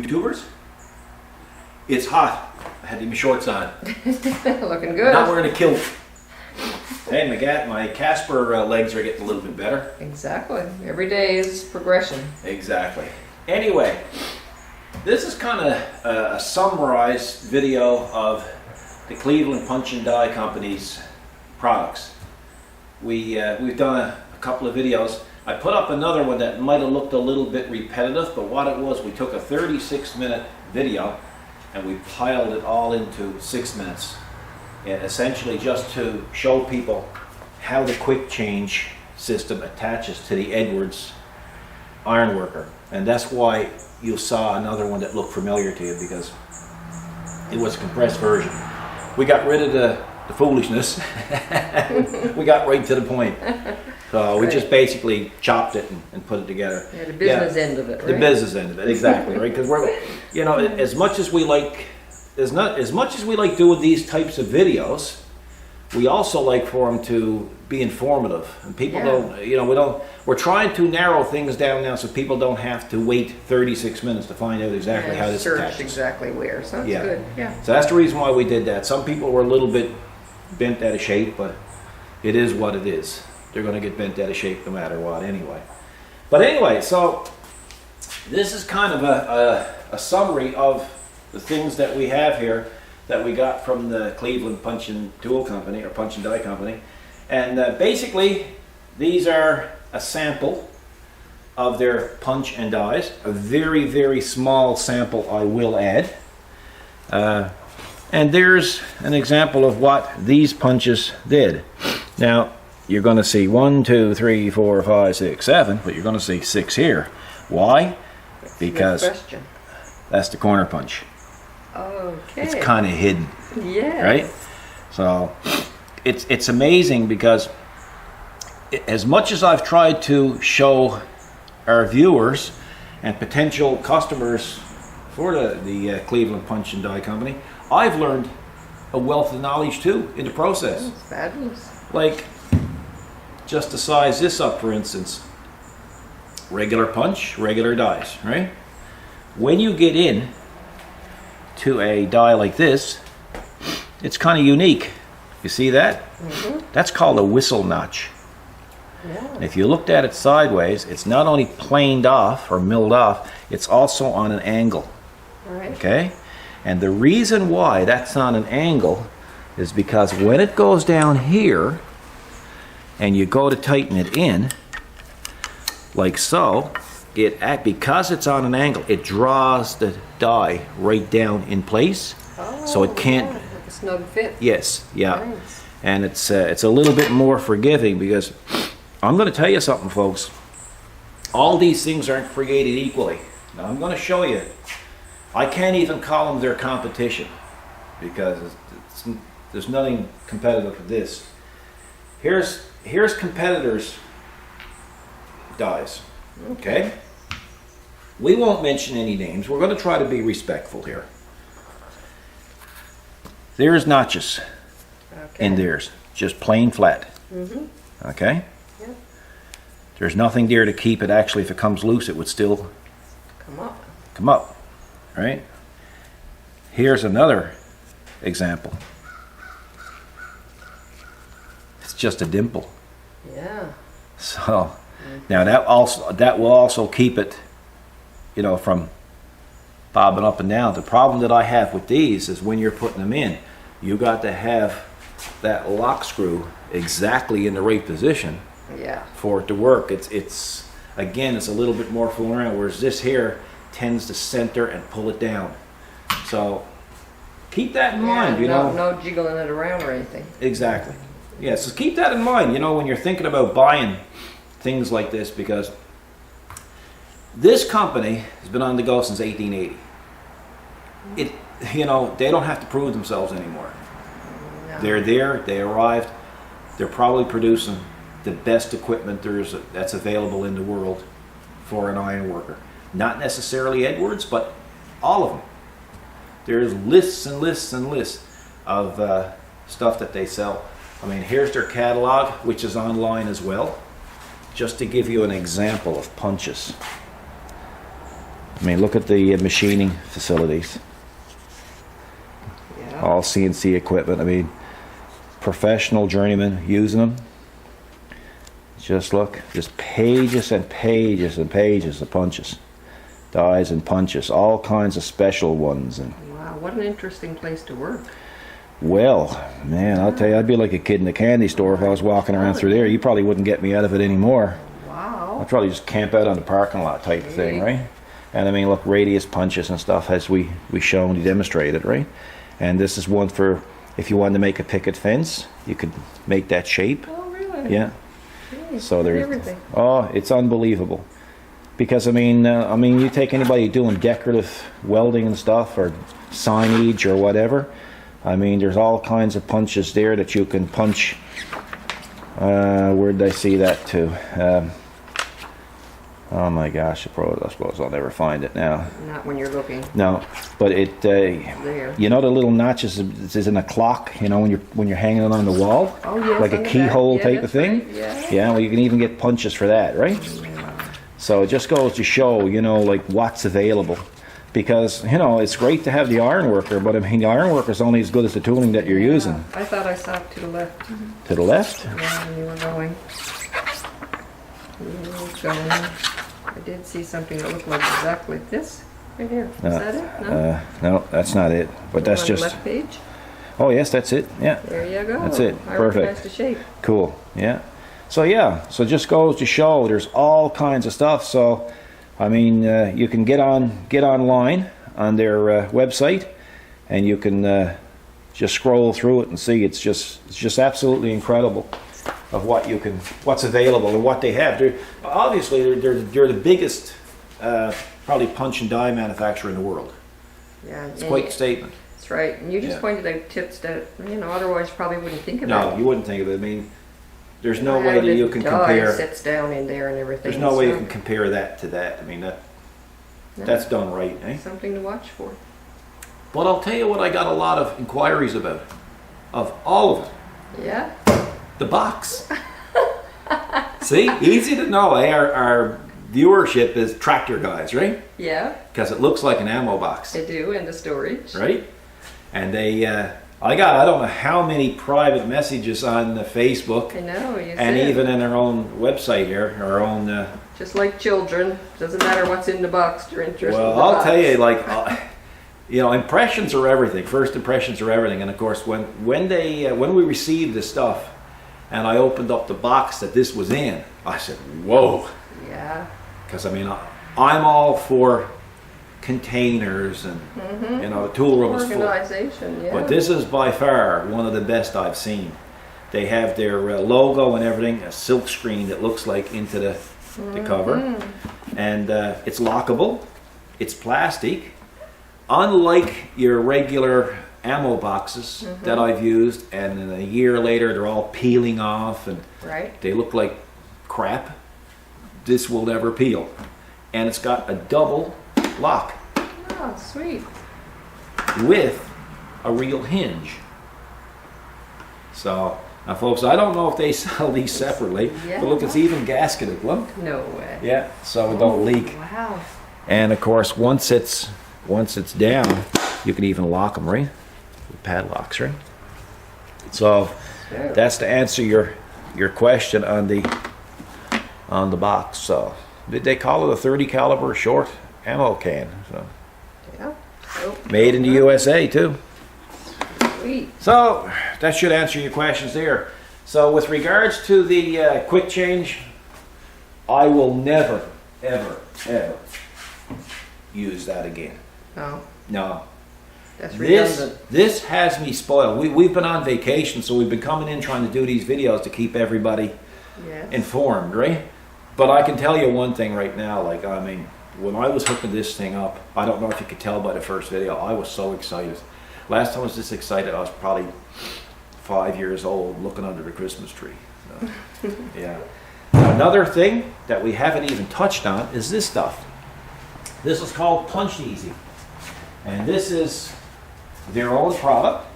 YouTubers. It's hot. I had my shorts on. Looking good. Not wearing a kilt. Hey, my Casper legs are getting a little bit better. Exactly. Every day is progression. Exactly. Anyway, this is kind of a summarized video of the Cleveland Punch and Die Company's products. We've done a couple of videos. I put up another one that might have looked a little bit repetitive, but what it was, we took a 36-minute video and we piled it all into 6 minutes. And essentially just to show people how the quick change system attaches to the Edwards ironworker. And that's why you saw another one that looked familiar to you, because it was a compressed version. We got rid of the foolishness. We got right to the point. So we just basically chopped it and put it together. Yeah, the business end of it, right? The business end of it, exactly, right? Because we're, you know, as much as we like doing these types of videos, we also like for them to be informative. And people don't, you know, we're trying to narrow things down now so people don't have to wait 36 minutes to find out exactly how this attaches. Search exactly where. So that's good. Yeah. So that's the reason why we did that. Some people were a little bit bent out of shape, but it is what it is. They're going to get bent out of shape no matter what anyway. But anyway, so this is kind of a summary of the things that we have here that we got from the Cleveland Punch and Tool Company, or Punch and Die Company. And basically, these are a sample of their punch and dies. A very, very small sample, I will add. And there's an example of what these punches did. Now, you're going to see 1, 2, 3, 4, 5, 6, 7, but you're going to see 6 here. Why? Because that's the corner punch. Okay. It's kind of hidden. Yeah. Right? So it's amazing, because as much as I've tried to show our viewers and potential customers for the Cleveland Punch and Die Company, I've learned a wealth of knowledge too in the process. That's fabulous. Like, just to size this up, for instance, regular punch, regular dies, right? When you get in to a die like this, it's kind of unique. You see that? Mm-hmm. That's called a whistle notch. Yeah. If you looked at it sideways, it's not only planed off or milled off, it's also on an angle. Right. Okay? And the reason why that's on an angle is because when it goes down here and you go to tighten it in, like so, because it's on an angle, it draws the die right down in place. Oh, so it can't. Yeah, like a snug fit. Yes, yeah. Nice. And it's a little bit more forgiving, because I'm going to tell you something, folks. All these things aren't created equally. Now I'm going to show you. I can't even call them their competition, because there's nothing competitive with this. Here's competitors' dies. Okay? We won't mention any names. We're going to try to be respectful here. There's notches in theirs, just plain flat. Mm-hmm. Okay? Yeah. There's nothing there to keep it. Actually, if it comes loose, it would still come up. Right? Here's another example. It's just a dimple. Yeah. So now that will also keep it, you know, from bobbing up and down. The problem that I have with these is when you're putting them in, you got to have that lock screw exactly in the right position. Yeah. For it to work. It's again, it's a little bit more fooling around, whereas this here tends to center and pull it down. So keep that in mind, you know. No jiggling it around or anything. Exactly. Yeah, so keep that in mind, you know, when you're thinking about buying things like this, because this company has been on the go since 1880. You know, they don't have to prove themselves anymore. No. They're there, they arrived, they're probably producing the best equipment that's available in the world for an iron worker. Not necessarily Edwards, but all of them. There's lists and lists and lists of stuff that they sell. I mean, here's their catalog, which is online as well, just to give you an example of punches. I mean, look at the machining facilities. Yeah. All CNC equipment. I mean, professional journeymen using them. Just look, just pages and pages and pages of punches, dies and punches, all kinds of special ones. And Wow, what an interesting place to work. well, man, I'll tell you, I'd be like a kid in a candy store if I was walking around through there. You probably wouldn't get me out of it anymore. Wow. I'd probably just camp out on the parking lot type of thing, right? And I mean, look, radius punches and stuff as we shown, you demonstrated, right? And this is one for if you wanted to make a picket fence, you could make that shape. Oh, really? Yeah. Hey, So there's, everything. oh, it's unbelievable. Because I mean, you take anybody doing decorative welding and stuff, or signage or whatever. I mean, there's all kinds of punches there that you can punch. Where did I see that too? Oh my gosh, I suppose I'll never find it now. Not when you're looking No, but it. there. You know the little notches is in a clock. You know when you're hanging it on the wall, Oh, yes. like a on the keyhole back. Yeah, type of that's thing. right. Yeah. Yeah, well, you can even get punches for that, right? So it just goes to show, you know, like what's available. Because, you know, it's great to have the iron worker, but I mean, the iron worker is only as good as the tooling that you're using. I thought I saw it to the left. To the left? Yeah, when you were going. You were going. I did see something that looked like exactly this right here. Is that it? No? No, that's not it. But that's On just. the left page. Oh, yes, that's it. Yeah. There you go. That's it. I Perfect. recognize the shape. Cool. Yeah. So yeah. So just goes to show there's all kinds of stuff. So, I mean, you can get online on their website, and you can just scroll through it and see. It's just absolutely incredible of what's available and what they have. Obviously they're the biggest probably punch and die manufacturer in the world. Yeah. It's quite a statement. That's right. And you just Yeah. pointed out tips that, you know, otherwise you probably wouldn't think No, about. you wouldn't think of it. I mean, there's no How way that the you can die compare. sits down in there and everything. There's no way you so can compare that to that. I mean, no, that's done right, eh? something to watch for. But I'll tell you what I got a lot of inquiries about. Of all of it. Yeah. The box. See? Easy to know, eh? Our viewership is tractor guys, right? Yeah, Because it looks like an ammo box, they do in the storage. right? And they, I don't know how many private messages on Facebook I know. You and said. even in our own website here, our own. Just like children, doesn't matter what's in the box. They're interested. Well, in the I'll box. tell you, like, you know, impressions are everything. First impressions are everything. And of course, when we received this stuff, and I opened up the box that this was in, I said, "Whoa!" Yeah. Because I mean, I'm all for containers and you know, the tool room is full. Organization. Yeah. But this is by far one of the best I've seen. They have their logo and everything, a silk screen that looks like into the cover, and it's lockable. It's plastic. Unlike your regular ammo boxes that I've used, and then a year later they're all peeling off and Right. they look like crap. This will never peel. And it's got a double lock Oh, sweet. with a real hinge. So, now folks, I don't know if they sell these separately, but look, it's even gasketed. Look. No way. Yeah, so it don't leak. Wow. And of course, once it's down, you can even lock them, right? With padlocks, right? So Sure. that's to answer your question on the box. So they call it a 30 caliber short ammo can. So Yeah. Oh, made in the USA too. sweet. So that should answer your questions there. So with regards to the quick change, I will never, ever, ever use that again. Oh, No. that's redundant. This has me spoiled. We've been on vacation, so we've been coming in trying to do these videos to keep everybody Yes. informed, right? But I can tell you one thing right now, like, I mean, when I was hooking this thing up, I don't know if you could tell by the first video, I was so excited. Last time I was this excited, I was probably 5 years old looking under the Christmas tree. So, yeah. Another thing that we haven't even touched on is this stuff. This is called Punch Easy. And this is their own product.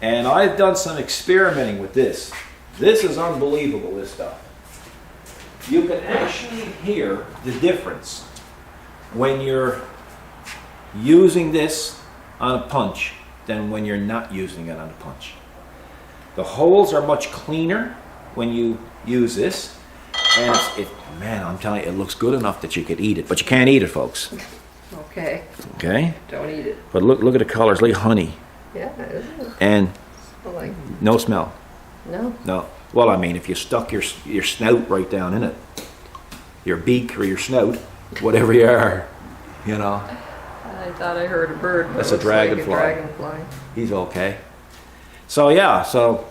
And I've done some experimenting with this. This is unbelievable, this stuff. You can actually hear the difference when you're using this on a punch than when you're not using it on a punch. The holes are much cleaner when you use this, and man, I'm telling you, it looks good enough that you could eat it, but you can't eat it, folks. Okay. Okay? Don't eat it. But look at the colors, like honey. Yeah, isn't it? And Like, no smell. no. No. Well, I mean, if you stuck your snout right down in it, your beak or your snout, whatever you are, you know, I thought I heard a bird. But That's it a looks like dragonfly. dragonfly. he's okay. So yeah, so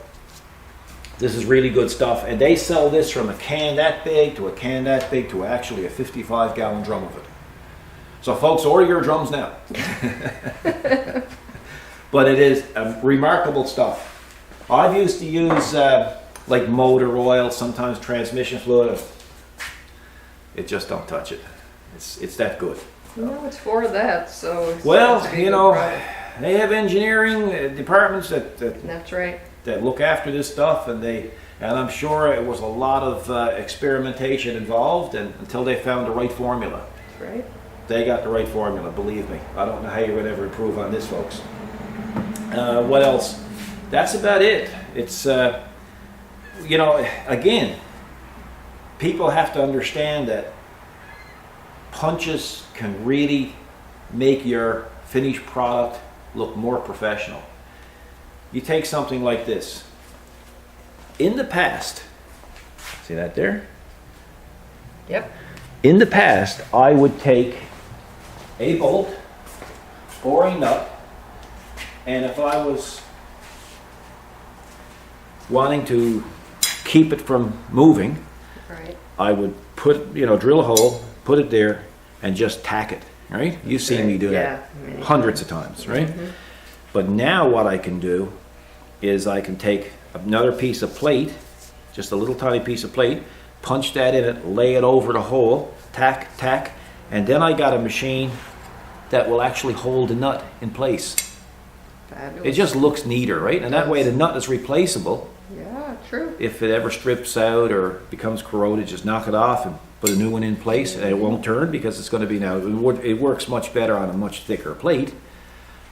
this is really good stuff, and they sell this from a can that big to a can that big to actually a 55-gallon drum of it. So folks, order your drums now. But it is remarkable stuff. I've used to use like motor oil, sometimes transmission fluid. It just don't touch it. It's that good. No, it's for that, so. It's Well, supposed to be you a good know, product. they have engineering departments that That's right. look after this stuff, and I'm sure it was a lot of experimentation involved, and until they found the right formula. That's right. They got the right formula, believe me. I don't know how you would ever improve on this, folks. What else? That's about it. It's, you know, again, people have to understand that punches can really make your finished product look more professional. You take something like this. In the past, see that there? Yep. In the past, I would take a bolt or a nut, and if I was wanting to keep it from moving, Right. I would drill a hole, put it there, and just tack it, right? You've seen me do that Yeah. hundreds of times, right? But now what I can do is I can take another piece of plate, just a little tiny piece of plate, punch that in it, lay it over the hole, tack, tack, and then I got a machine that will actually hold the nut in place. Fabulous. It just looks neater, right? And that way the nut is replaceable. Yeah, true. If it ever strips out or becomes corroded, just knock it off and put a new one in place, and it won't turn because it's going to be now, it works much better on a much thicker plate.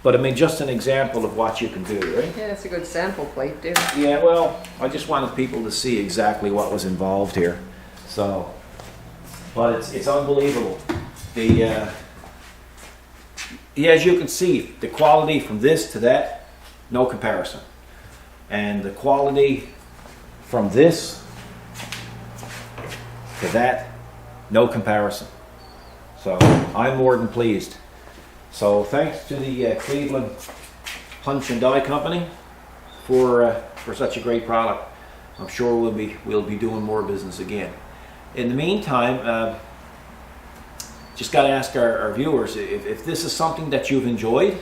But I mean, just an example of what you can do, right? Yeah, it's a good sample plate, too. Yeah, well, I just wanted people to see exactly what was involved here. So, but it's unbelievable. Yeah, as you can see, the quality from this to that, no comparison. And the quality from this to that, no comparison. So I'm more than pleased. So thanks to the Cleveland Punch and Die Company for such a great product. I'm sure we'll be doing more business again. In the meantime, just got to ask our viewers if this is something that you've enjoyed.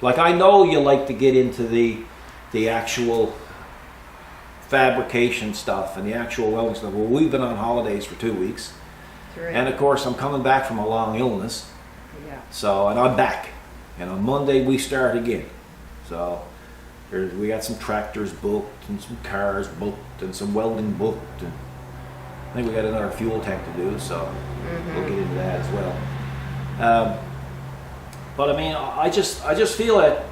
Like, I know you like to get into the actual fabrication stuff and the actual welding stuff. Well, we've been on holidays for 2 weeks, That's right. and of course I'm coming back from a long illness. Yeah. So, and I'm back, and on Monday we start again. So we got some tractors booked and some cars booked and some welding booked, and I think we got another fuel tank to do, so we'll get into that as well. But I mean, I just feel that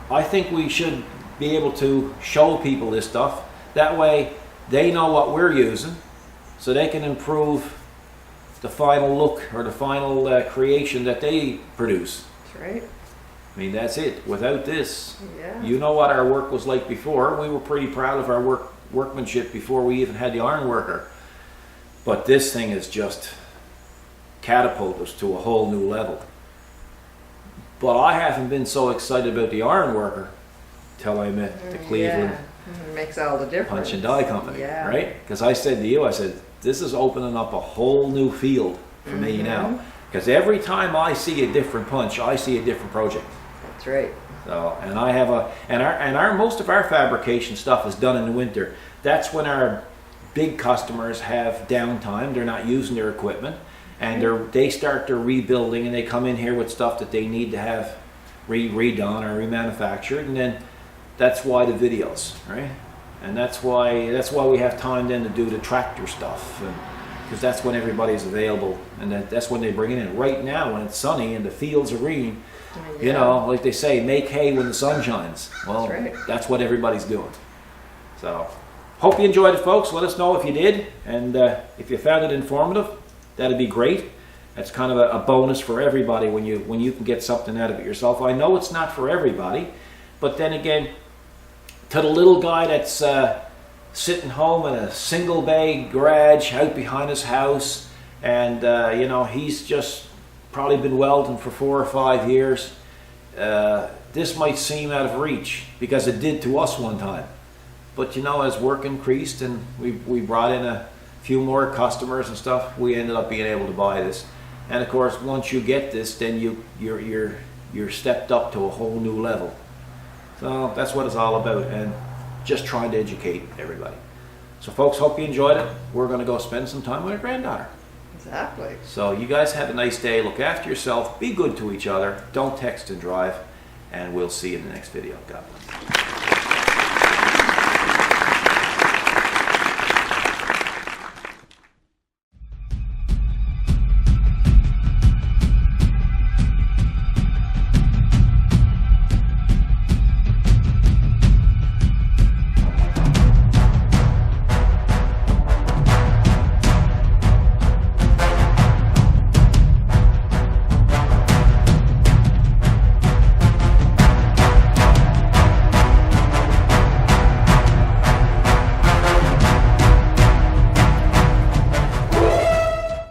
I think we should be able to show people this stuff. That way they know what we're using, so they can improve the final look or the final creation that they produce. That's right. I mean, that's it. Without this, Yeah. you know what our work was like before. We were pretty proud of our workmanship before we even had the iron worker. But this thing has just catapulted us to a whole new level. But I haven't been so excited about the iron worker till I met the Cleveland It makes all the difference. Punch and Die Company, Yeah. right? Because I said to you, I said, this is opening up a whole new field for me now. Because every time I see a different punch, I see a different project. That's right. So, and I have our most of our fabrication stuff is done in the winter. That's when our big customers have downtime. They're not using their equipment, and they start their rebuilding, and they come in here with stuff that they need to have redone or remanufactured, and then that's why the videos, right? And that's why we have time then to do the tractor stuff and because that's when everybody's available, and that's when they bring it in. Right now, when it's sunny and the fields are green, you know, like they say, make hay when the sun shines. Well, that's what everybody's doing. So, hope you enjoyed it, folks. Let us know if you did, and if you found it informative, that'd be great. That's kind of a bonus for everybody when you can get something out of it yourself. I know it's not for everybody, but then again, to the little guy that's sitting home in a single bay garage out behind his house, and you know, he's just probably been welding for 4 or 5 years, this might seem out of reach, because it did to us one time. But you know, as work increased and we brought in a few more customers and stuff, we ended up being able to buy this. And of course, once you get this, then you're stepped up to a whole new level. So that's what it's all about, and just trying to educate everybody. So folks, hope you enjoyed it. We're going to go spend some time with our granddaughter. Exactly. So you guys have a nice day. Look after yourself. Be good to each other. Don't text and drive. And we'll see you in the next video. God bless.